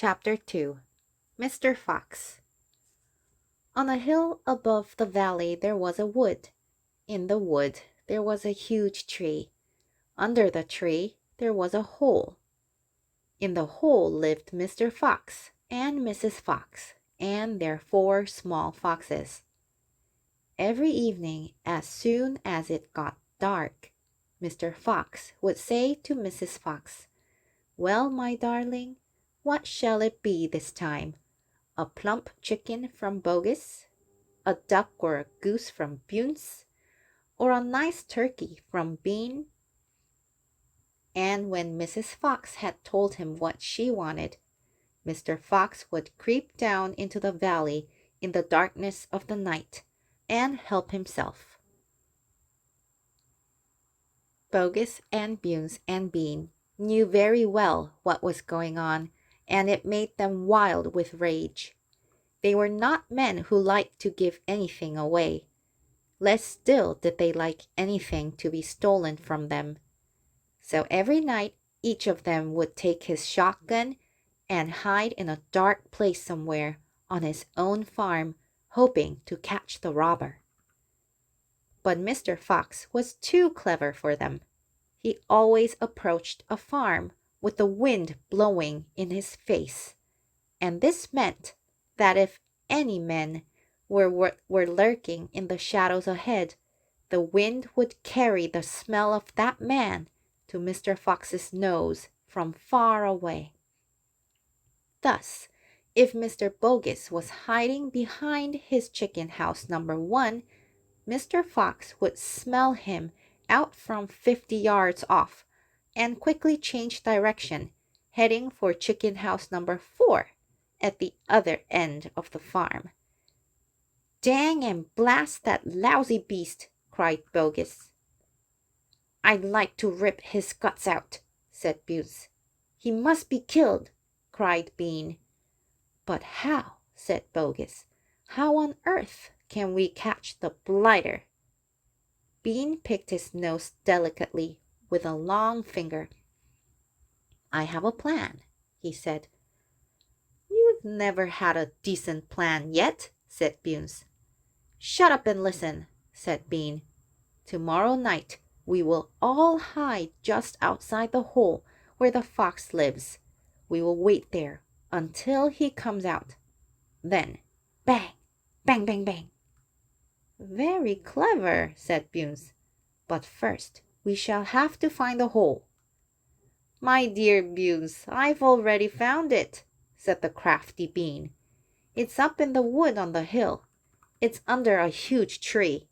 Chapter 2 Mr. Fox On a hill above the valley there was a wood. In the wood there was a huge tree. Under the tree there was a hole. In the hole lived Mr. Fox and Mrs. Fox and their 4 small foxes. Every evening, as soon as it got dark, Mr. Fox would say to Mrs. Fox, "Well, my darling, what shall it be this time? A plump chicken from Bogus, a duck or a goose from Bunce, or a nice turkey from Bean?" And when Mrs. Fox had told him what she wanted, Mr. Fox would creep down into the valley in the darkness of the night and help himself. Bogus and Bunce and Bean knew very well what was going on, and it made them wild with rage. They were not men who liked to give anything away. Less still did they like anything to be stolen from them. So every night each of them would take his shotgun and hide in a dark place somewhere on his own farm, hoping to catch the robber. But Mr. Fox was too clever for them. He always approached a farm with the wind blowing in his face, and this meant that if any men were lurking in the shadows ahead, the wind would carry the smell of that man to Mr. Fox's nose from far away. Thus, if Mr. Bogus was hiding behind his chicken house number 1, Mr. Fox would smell him out from 50 yards off and quickly change direction, heading for chicken house number 4 at the other end of the farm. "Dang and blast that lousy beast!" cried Bogus. "I'd like to rip his guts out," said Bunce. "He must be killed," cried Bean. "But how?" said Bogus. "How on earth can we catch the blighter?" Bean picked his nose delicately with a long finger. "I have a plan," he said. "You've never had a decent plan yet," said Bunce. "Shut up and listen," said Bean. "Tomorrow night we will all hide just outside the hole where the fox lives. We will wait there until he comes out. Then, bang, bang, bang, bang." "Very clever," said Bunce. "But first we shall have to find the hole." "My dear Bunce, I've already found it," said the crafty Bean. "It's up in the wood on the hill. It's under a huge tree.